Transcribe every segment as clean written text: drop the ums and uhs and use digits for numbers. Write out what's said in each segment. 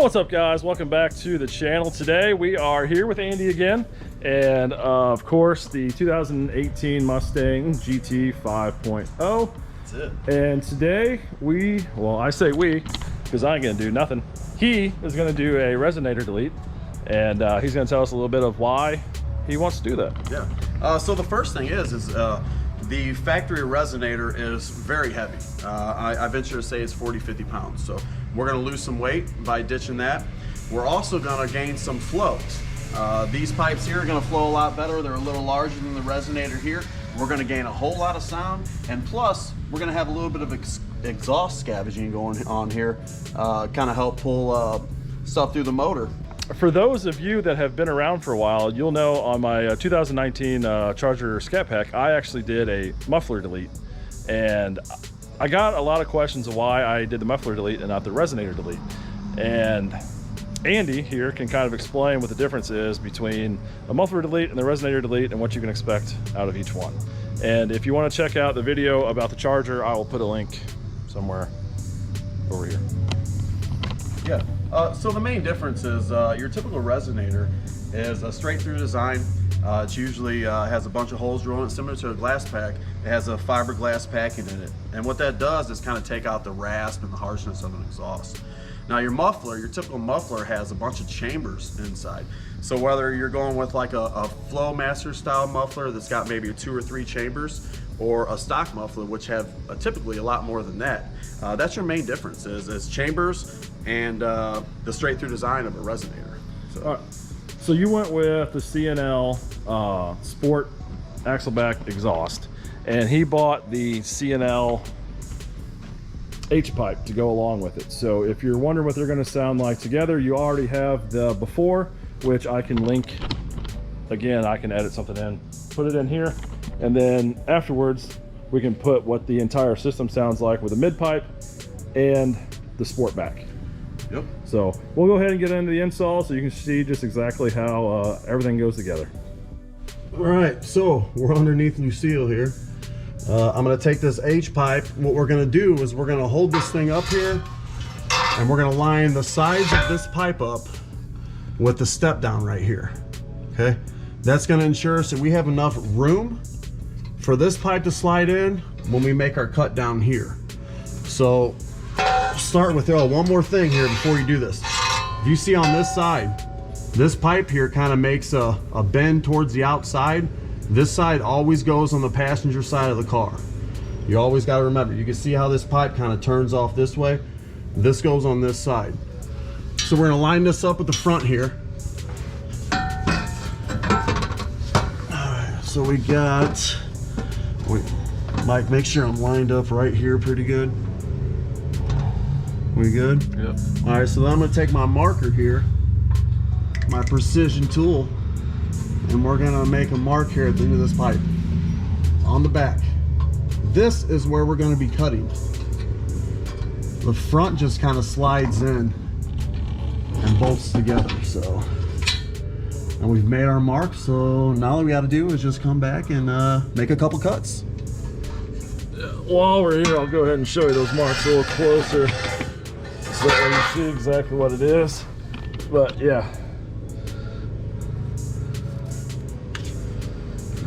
What's up, guys? Welcome back to the channel. Today we are here with Andy again, and of course the 2018 Mustang GT 5.0. That's it. And today I say we because I ain't gonna do nothing. He is gonna do a Resonator delete, and he's gonna tell us a little bit of why he wants to do that. Yeah. So the first thing is the factory Resonator is very heavy. I venture to say it's 40-50 pounds. So we're going to lose some weight by ditching that. We're also going to gain some flow. These pipes here are going to flow a lot better. They're a little larger than the Resonator here. We're going to gain a whole lot of sound, and plus we're going to have a little bit of exhaust scavenging going on here, kind of help pull stuff through the motor. For those of you that have been around for a while, you'll know on my 2019 Charger Scat Pack, I actually did a muffler delete, and I got a lot of questions of why I did the muffler delete and not the Resonator delete. And Andy here can kind of explain what the difference is between a muffler delete and the Resonator delete and what you can expect out of each one. And if you want to check out the video about the Charger, I will put a link somewhere over here. Yeah. So the main difference is your typical Resonator is a straight through design. It usually has a bunch of holes drilled in it, similar to a glass pack. It has a fiberglass packing in it. And what that does is kind of take out the rasp and the harshness of an exhaust. Now your muffler, your typical muffler has a bunch of chambers inside. So whether you're going with like a Flowmaster style muffler that's got maybe 2 or 3 chambers, or a stock muffler which have typically a lot more than that, that's your main difference is chambers and the straight through design of a Resonator. So, all right. So you went with the C&L Sport Axleback exhaust, and he bought the C&L H-Pipe to go along with it. So if you're wondering what they're going to sound like together, you already have the before, which I can link. Again, I can edit something in, put it in here, and then afterwards we can put what the entire system sounds like with the mid-pipe and the Sportback. Yep. So we'll go ahead and get into the install so you can see just exactly how everything goes together. All right, so we're underneath Lucille here. I'm gonna take this H-pipe. What we're gonna do is we're gonna hold this thing up here, and we're gonna line the sides of this pipe up with the step down right here, okay? That's gonna ensure so we have enough room for this pipe to slide in when we make our cut down here. So start with one more thing here before you do this. If you see on this side, this pipe here kind of makes a bend towards the outside. This side always goes on the passenger side of the car. You always got to remember, you can see how this pipe kind of turns off this way. This goes on this side. So we're gonna line this up with the front here. Alright, so we got, Mike, make sure I'm lined up right here pretty good. We good? Yep. All right, so then I'm gonna take my marker here, my precision tool, and we're gonna make a mark here at the end of this pipe, on the back. This is where we're gonna be cutting. The front just kind of slides in and bolts together, so. And we've made our mark, so now all we gotta do is just come back and make a couple cuts. While we're here, I'll go ahead and show you those marks a little closer, so that you see exactly what it is. But yeah,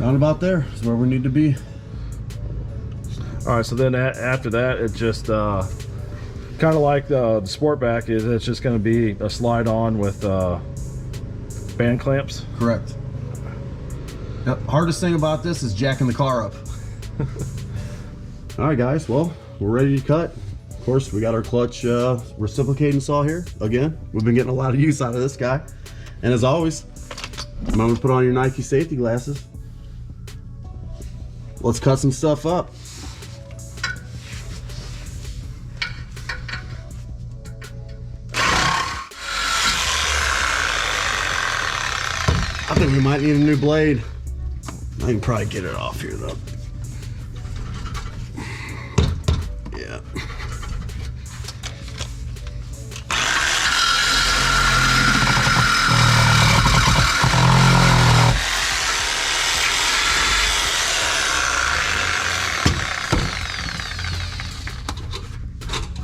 Round about there is where we need to be. all right. So then after that, it just kind of like the Sportback is. It's just going to be a slide on with band clamps. Correct. Yep. Hardest thing about this is jacking the car up. All right, guys. Well, we're ready to cut. Of course, we got our clutch reciprocating saw here. Again, we've been getting a lot of use out of this guy. And as always, remember to put on your Nike safety glasses. Let's cut some stuff up. I think we might need a new blade. I can probably get it off here though. Yeah.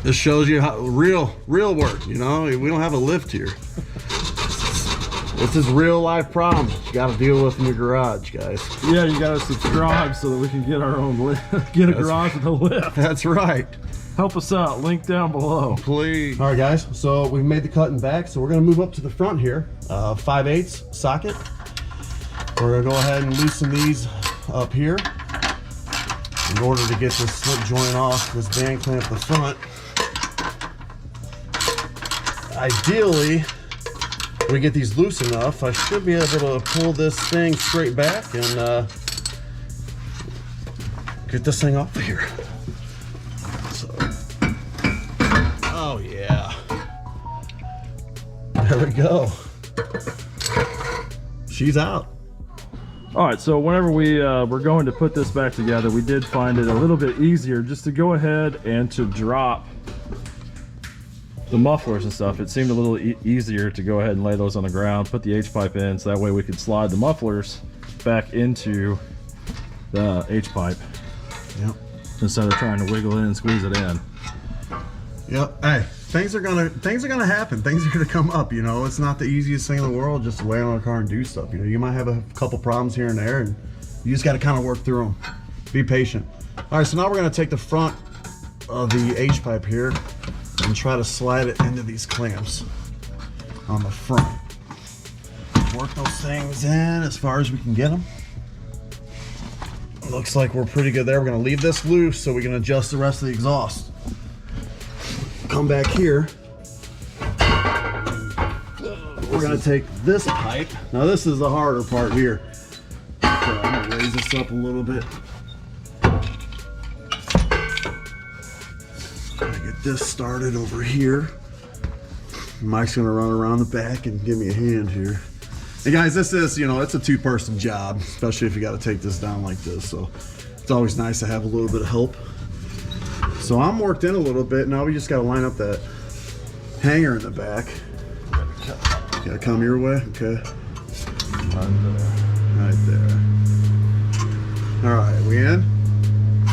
This shows you how real work, you know? We don't have a lift here. This is real life problems you got to deal with in your garage, guys. Yeah, you got to subscribe so that we can get our own lift, get a garage with a lift. That's right. Help us out, link down below. Please. All right, guys, so we've made the cut and back, so we're gonna move up to the front here. 5/8 socket. We're gonna go ahead and loosen these up here in order to get this slip joint off this band clamp at the front. Ideally, we get these loose enough, I should be able to pull this thing straight back and get this thing off of here. So, oh yeah, there we go. She's out. All right, so whenever we were going to put this back together, we did find it a little bit easier just to go ahead and to drop the mufflers and stuff. It seemed a little easier to go ahead and lay those on the ground, put the H-pipe in, so that way we could slide the mufflers back into the H-pipe. Yep. Instead of trying to wiggle it and squeeze it in. Yep. Hey, things are gonna happen. Things are gonna come up. You know, it's not the easiest thing in the world just to lay on a car and do stuff. You know, you might have a couple problems here and there, and you just got to kind of work through them. Be patient. All right, so now we're gonna take the front of the H-pipe here and try to slide it into these clamps on the front. Work those things in as far as we can get them. Looks like we're pretty good there. We're gonna leave this loose so we can adjust the rest of the exhaust. Come back here. We're gonna take this pipe. Now this is the harder part here. So I'm gonna raise this up a little bit. Gonna get this started over here. Mike's gonna run around the back and give me a hand here. And guys, this is, you know, it's a two-person job, especially if you got to take this down like this. So it's always nice to have a little bit of help. So I'm worked in a little bit. Now we just got to line up that hanger in the back. Gotta come your way, okay? Right there. All right, we in?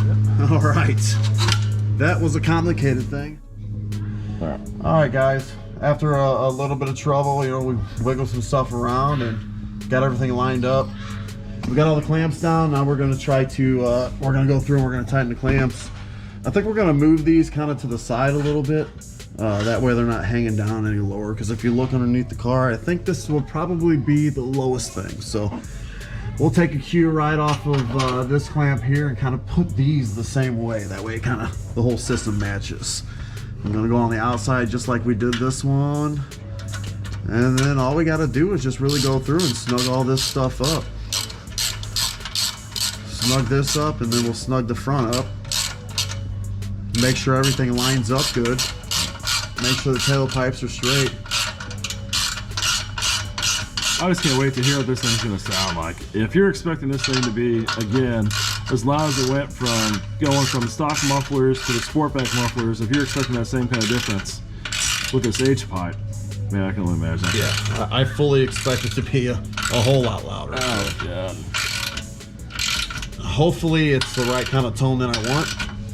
Yep. All right. That was a complicated thing. All right, guys. After a little bit of trouble, you know, we wiggled some stuff around and got everything lined up. We got all the clamps down. Now we're going to try to, we're going to go through and we're going to tighten the clamps. I think we're going to move these kind of to the side a little bit. That way they're not hanging down any lower. Because if you look underneath the car, I think this will probably be the lowest thing. So we'll take a cue right off of this clamp here and kind of put these the same way. That way kind of the whole system matches. I'm gonna go on the outside just like we did this one. And then all we gotta do is just really go through and snug all this stuff up. Snug this up and then we'll snug the front up. Make sure everything lines up good. Make sure the tailpipes are straight. I just can't wait to hear what this thing's gonna sound like. If you're expecting this thing to be, again, as loud as it went from going from stock mufflers to the Sportback mufflers, if you're expecting that same kind of difference with this H-pipe, man, I can only imagine. Yeah, I fully expect it to be a whole lot louder. Oh, God. Hopefully it's the right kind of tone that I want.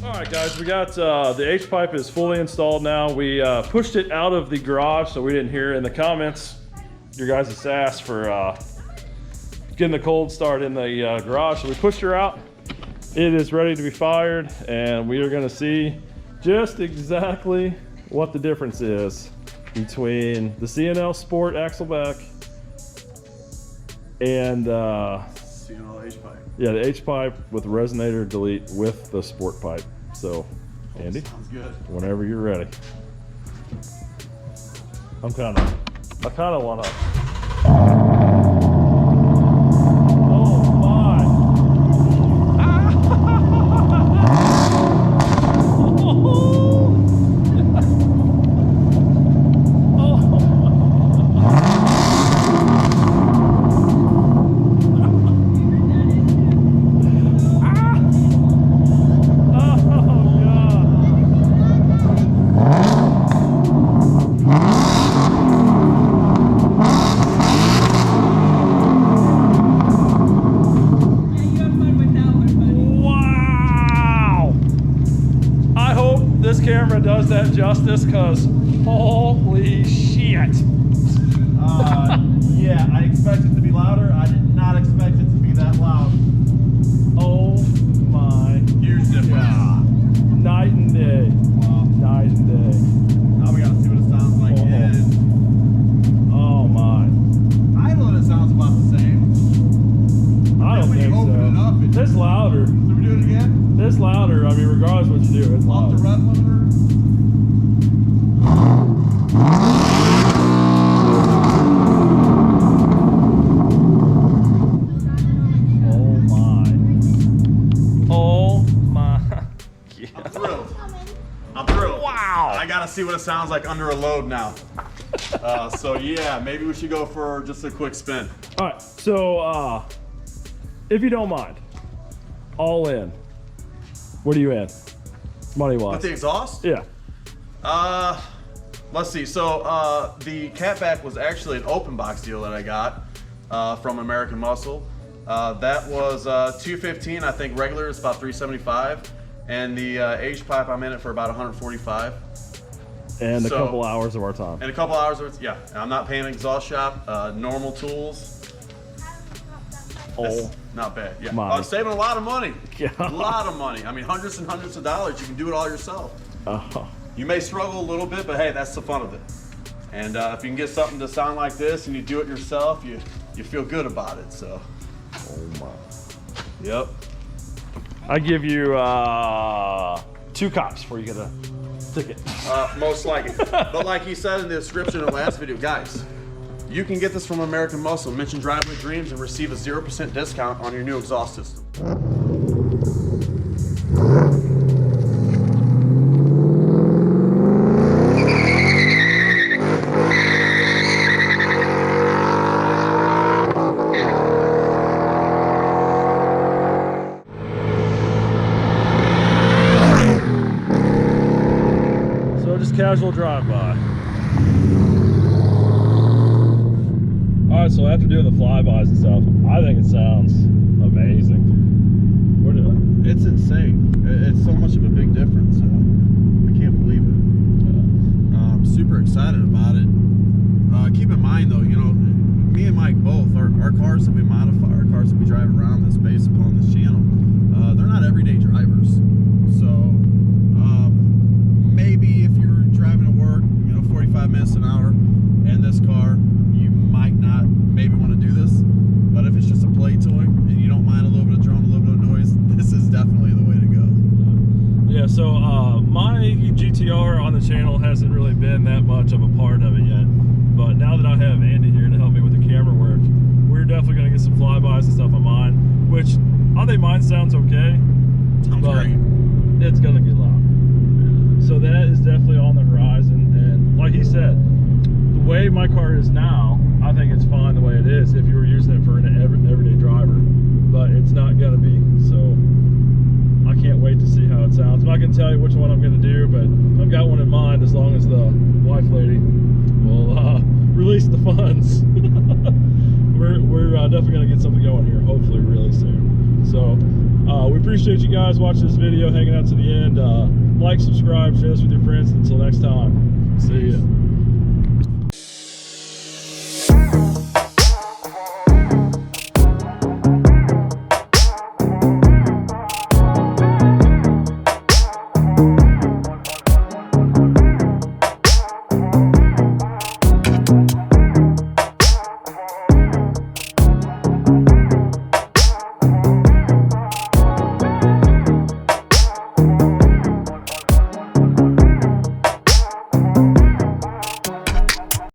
All right, guys, we got the H-pipe is fully installed now. We pushed it out of the garage so we didn't hear in the comments your guys' sass for getting the cold start in the garage. So we pushed her out. It is ready to be fired, and we are going to see just exactly what the difference is between the C&L Sport Axleback and C&L H-Pipe. Yeah, the H-pipe with the Resonator delete with the Sport pipe. So, Andy, sounds good. Whenever you're ready. I kind of want to. adjust this? Because holy shit. Yeah, I expect it to be louder. I did not expect it to be that loud. Oh my. Huge difference. God. Night and day. Wow. Night and day. Now we gotta see what it sounds like. Oh my. Idling, it sounds about the same. I don't When think you open it up, so. it This louder. So we do it again? This louder. I mean, regardless of what you do, it's Off the louder. red limiter. Oh my. Yeah. I'm thrilled. I'm thrilled. Wow. I gotta see what it sounds like under a load now. So yeah, maybe we should go for just a quick spin. All right. So, if you don't mind, all in. What are you in? Money wise. With the exhaust? Yeah. Let's see. So the catback was actually an open box deal that I got from American Muscle. That was $215. I think regular is about $375, and the H-Pipe I'm in it for about $145. And So- a couple hours of our time. And a couple hours of yeah. And I'm not paying an exhaust shop. Normal tools. Oh. Not bad. Yeah. My. I'm saving a lot of money. Yeah. A lot of money. I mean, hundreds and hundreds of dollars. You can do it all yourself. You may struggle a little bit, but hey, that's the fun of it. And if you can get something to sound like this and you do it yourself, you feel good about it. So. Oh my. Yep. I give you 2 cops before you get a ticket. Most likely. But like he said in the description of the last video, guys, you can get this from American Muscle. Mention Driveway Dreams and receive a 0% discount on your new exhaust system. So just casual drive-by. All right, so after doing the flybys and stuff, I think it sounds amazing. What do It's insane. It's so much of a big difference. I can't believe it. I'm super excited about it. Keep in mind though, you know, me and Mike both, our cars that we modify, our cars that we drive around that's based upon this channel, they're not everyday drivers. So maybe if you're driving to work, you know, 45 minutes an hour in this car, you might not maybe want to do this. But if it's just a play toy and you don't mind a little bit of drone, a little bit of noise, this is definitely the way to go. Yeah, so my GTR on the channel hasn't really been that much of a part of it yet. But now that I have Andy here to help me with the camera work, we're definitely going to get some flybys and stuff on mine, which I think mine sounds okay. Sounds but great. it's going to get loud. So that is definitely on the horizon. And like he said, the way my car is now, I think it's fine the way it is if you were using it for an everyday driver. But it's not going to be. So I can't wait to see how it sounds. I'm not going to tell you which one I'm going to do, but I've got one in mind as long as the wife lady will release the funds. we're definitely going to get something going here, hopefully really soon. So we appreciate you guys watching this video, hanging out to the end. Like, subscribe, share this with your friends. Until next time, see ya.